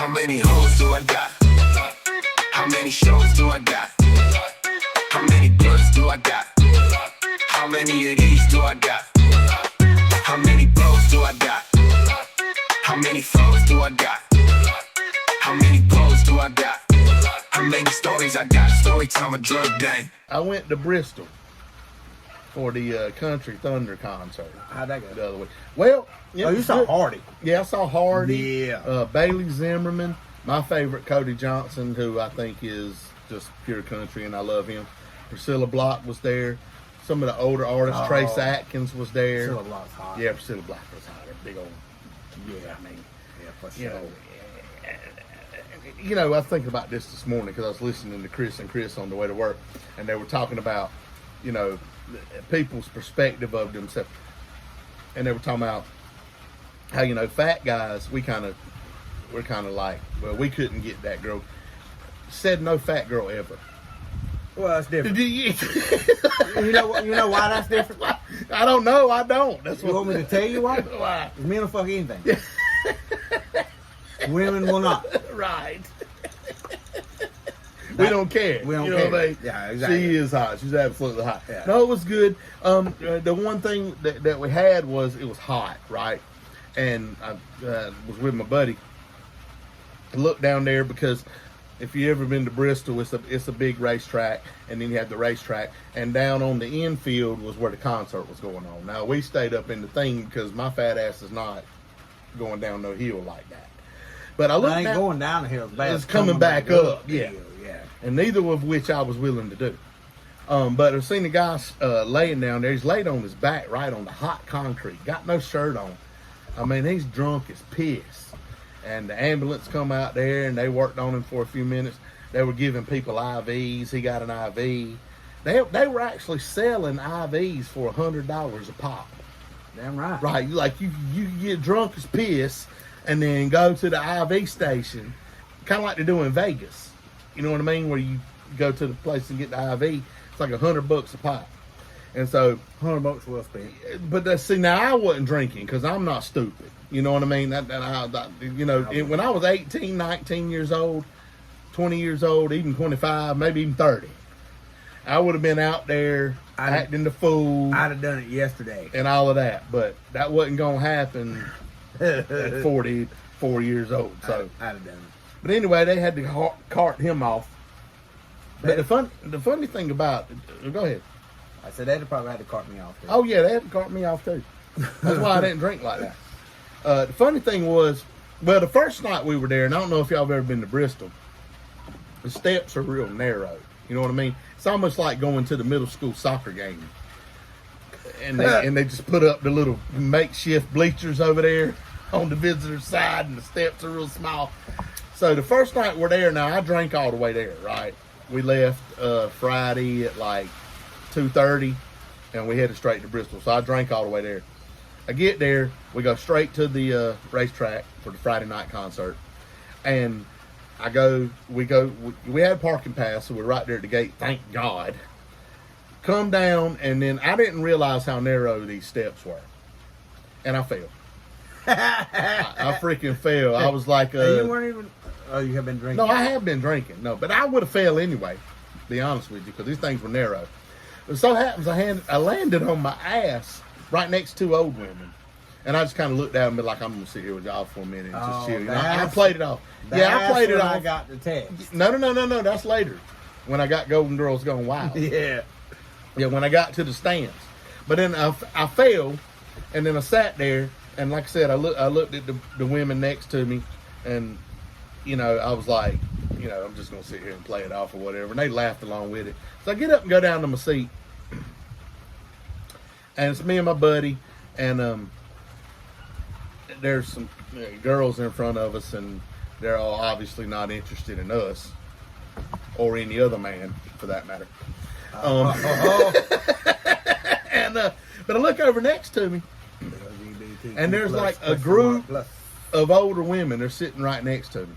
How many hoes do I got? How many shows do I got? How many bloods do I got? How many of these do I got? How many bros do I got? How many foes do I got? How many pros do I got? How many stories I got? Story time of drug Dane. I went to Bristol for the Country Thunder concert. How'd that go? The other week. Well, You saw Hardy. Yeah, I saw Hardy. Yeah. Bailey Zimmerman. My favorite, Cody Johnson, who I think is just pure country, and I love him. Priscilla Block was there. Some of the older artists, Trace Atkins was there. Priscilla Block's hot. Yeah, Priscilla Block was hot. That big old. Yeah, I mean, yeah, for sure. I was thinking about this morning because I was listening to Chris on the way to work, and they were talking about, people's perspective of themselves, and they were talking about how fat guys we're kind of like, well, we couldn't get that girl. Said no fat girl ever. Well, that's different. You know why that's different? I don't know. I don't. That's You want me to tell you why? Why? Men will fuck anything. Women will not. Right. We don't care. We don't you care. What I mean? Yeah, exactly. She is hot. She's absolutely hot. Yeah. No, it was good. The one thing that we had was it was hot, right? And I was with my buddy. I looked down there because if you ever been to Bristol, it's a big racetrack, and then you have the racetrack, and down on the infield was where the concert was going on. Now we stayed up in the thing because my fat ass is not going down no hill like that. But I looked ain't down, going down the hill as bad. it's coming back up. the Yeah. hill, yeah. And neither of which I was willing to do. But I've seen the guy laying down there. He's laid on his back right on the hot concrete. Got no shirt on. I mean, he's drunk as piss. And the ambulance come out there, and they worked on him for a few minutes. They were giving people IVs. He got an IV. They were actually selling IVs for $100 a pop. Damn right. Right, like you get drunk as piss, and then go to the IV station, kind of like they do in Vegas. You know what I mean? Where you go to the place and get the IV. It's like $100 a pop. And so $100 well spent. But see, now I wasn't drinking because I'm not stupid. You know what I mean? When I was 18, 19 years old, 20 years old, even 25, maybe even 30, I would have been out there acting the fool. I'd have done it yesterday. And all of that. But that wasn't going to happen at 44 years old. So I'd have done it. But anyway, they had to cart him off. But the funny thing about it, go ahead. I said they'd probably had to cart me off. Too. Oh yeah, they had to cart me off too. That's why I didn't drink like that. The funny thing was, well, the first night we were there, and I don't know if y'all have ever been to Bristol, the steps are real narrow. You know what I mean? It's almost like going to the middle school soccer game. And they just put up the little makeshift bleachers over there on the visitor side, and the steps are real small. So the first night we're there, now I drank all the way there, right? We left Friday at like 2:30, and we headed straight to Bristol. So I drank all the way there. I get there, we go straight to the racetrack for the Friday night concert, and we had a parking pass, so we're right there at the gate, thank God. Come down, and then I didn't realize how narrow these steps were, and I fell. I freaking fell. I was like, you weren't even. Oh, you have been drinking. No, I have been drinking. No, but I would have fell anyway. To be honest with you, because these things were narrow. It so happens I landed on my ass right next to two old women, and I just kind of looked down and be like, I'm gonna sit here with y'all for a minute and just chill. You know, I played it off. Yeah, I played it off. I got the text. No. That's later, when I got Golden Girls Gone Wild. Yeah. Yeah, when I got to the stands. But then I fell, and then I sat there, and like I said, I looked at the women next to me, and I was like, I'm just going to sit here and play it off or whatever. And they laughed along with it. So I get up and go down to my seat, and it's me and my buddy, and there's some girls in front of us, and they're all obviously not interested in us or any other man for that matter. But I look over next to me, and there's like a group of older women. They're sitting right next to me,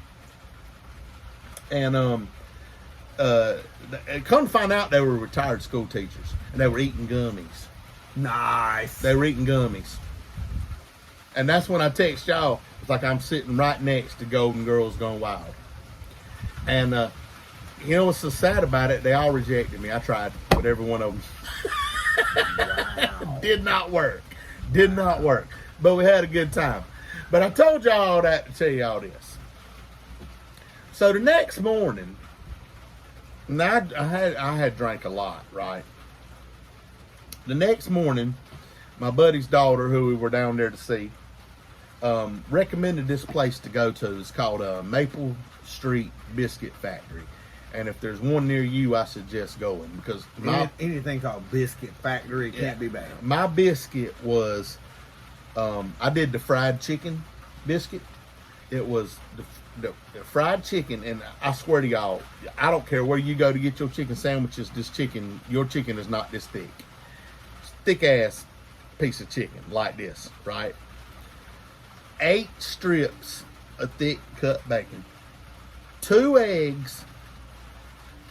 and come to find out they were retired school teachers, and they were eating gummies. Nice. They were eating gummies, and that's when I text y'all. It's like I'm sitting right next to Golden Girls Gone Wild. And you know what's so sad about it? They all rejected me. I tried with every one of them. Wow. Did not work. Did not work. But we had a good time. But I told y'all all that to tell you all this. So the next morning, now I had drank a lot, right? The next morning, my buddy's daughter, who we were down there to see, recommended this place to go to. It's called Maple Street Biscuit Factory. And if there's one near you, I suggest going, because anything called Biscuit Factory can't be bad. My biscuit was, I did the fried chicken biscuit. It was the fried chicken, and I swear to y'all, I don't care where you go to get your chicken sandwiches. Your chicken is not this thick. It's thick ass piece of chicken like this, right? 8 strips of thick cut bacon, 2 eggs,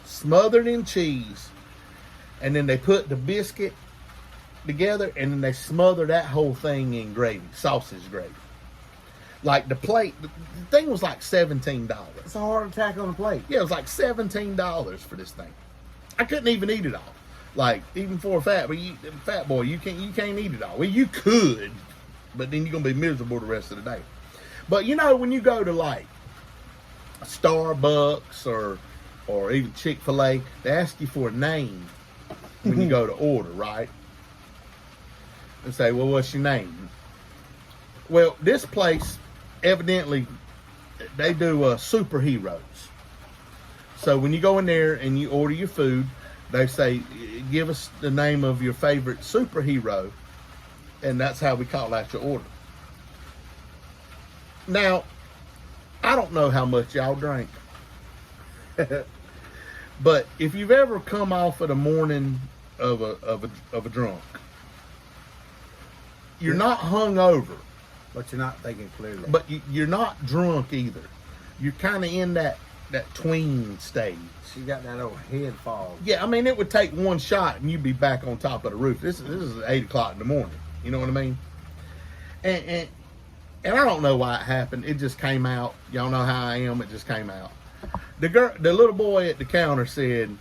smothered in cheese, and then they put the biscuit together, and then they smother that whole thing in gravy, sausage gravy. Like the plate, the thing was like $17. It's a heart attack on a plate. Yeah, it was like $17 for this thing. I couldn't even eat it all. Like, even for a fat boy, you can't eat it all. Well, you could, but then you're gonna be miserable the rest of the day. But you know, when you go to like Starbucks or even Chick-fil-A, they ask you for a name when you go to order, right? They say, well, what's your name? Well, this place, evidently, they do superheroes. So when you go in there and you order your food, they say, give us the name of your favorite superhero, and that's how we call out your order. Now, I don't know how much y'all drink. But if you've ever come off of the morning of a drunk, you're not hungover, But you're not thinking clearly. but you're not drunk either. You're kind of in that tween stage. You got that old head fog. Yeah, I mean, it would take one shot and you'd be back on top of the roof. This is 8 o'clock in the morning. You know what I mean? And I don't know why it happened. It just came out. Y'all know how I am. It just came out. The little boy at the counter said,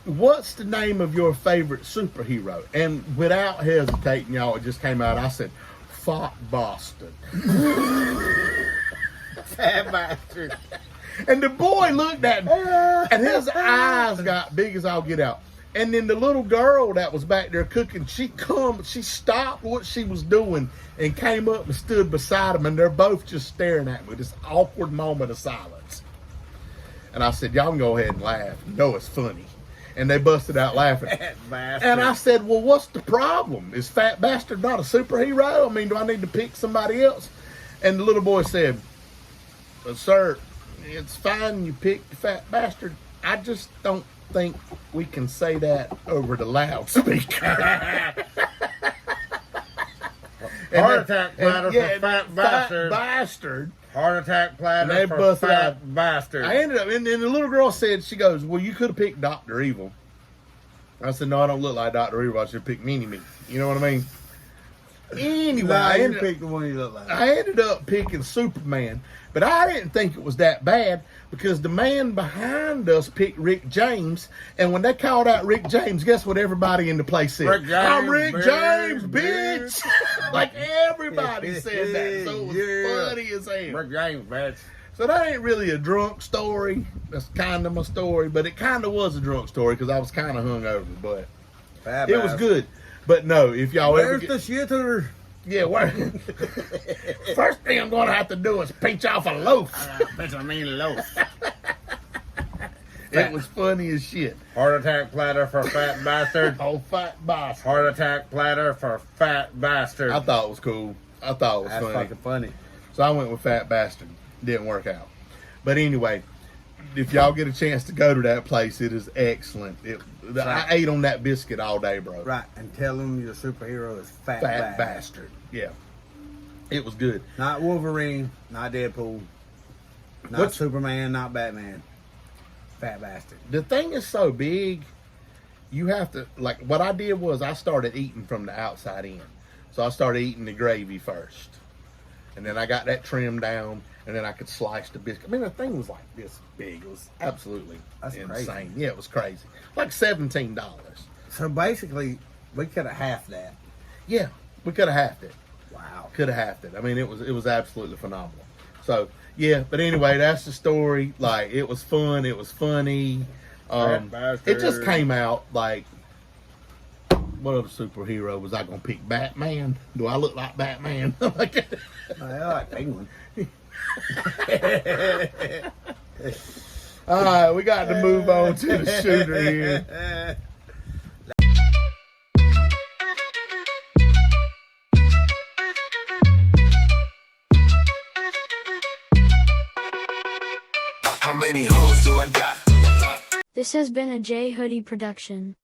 "What's the name of your favorite superhero?" And without hesitating, y'all, it just came out. I said, "Fat Boston." Fat bastard. And the boy looked at me, and his eyes got big as I'll get out. And then the little girl that was back there cooking, she stopped what she was doing and came up and stood beside him, and they're both just staring at me, this awkward moment of silence. And I said, y'all can go ahead and laugh. You know it's funny. And they busted out laughing. Fat bastard. And I said, well, what's the problem? Is Fat Bastard not a superhero? I mean, do I need to pick somebody else? And the little boy said, well, sir, it's fine you picked the Fat Bastard. I just don't think we can say that over the loudspeaker. Heart attack platter for Fat Bastard. Bastard. Heart attack platter And they for busted Fat out. Bastard. I ended up, and the little girl said, she goes, well, you could have picked Dr. Evil. I said, no, I don't look like Dr. Evil. I should pick Mini-Me. You know what I mean? Anyway, Nah, you picked the one you look like. I ended up picking Superman, but I didn't think it was that bad because the man behind us picked Rick James, and when they called out Rick James, guess what everybody in the place said? Rick James, I'm Rick bitch. James, bitch! Like everybody said that, so it was Yeah. funny as hell. Rick James, bitch. So that ain't really a drunk story. That's kind of my story, but it kind of was a drunk story because I was kind of hungover, but Fat it was bastard. good. But no, if y'all ever Where's get, the shitter? yeah, first thing I'm going to have to do is pinch off a loaf. Bitch, I mean loaf. It was funny as shit. Heart attack platter for Fat Bastard. Oh, Fat Bastard. Heart attack platter for Fat Bastard. I thought it was cool. I thought it was That's funny. fucking funny. So I went with Fat Bastard. Didn't work out. But anyway, if y'all get a chance to go to that place, it is excellent. I ate on that biscuit all day, bro. Right, and tell them your superhero is Fat Fat Bastard. Bastard. Yeah. It was good. Not Wolverine, not Deadpool, not What's- Superman, not Batman. Fat Bastard. The thing is so big, you have to, like, what I did was I started eating from the outside in. So I started eating the gravy first. And then I got that trimmed down, and then I could slice the biscuit. I mean, the thing was like this big. It was absolutely insane. Crazy. Yeah, it was crazy. Like $17. So basically, we could have halved that. Yeah, we could have halved it. Wow. Could have halved it. I mean, it was absolutely phenomenal. So yeah, but anyway, that's the story. Like, it was fun. It was funny. It just came out like, what other superhero was I gonna pick? Batman? Do I look like Batman? I like Penguin. All right, we got to move on to the shooter here. How many hoes do I got? This has been a J Hoodie production.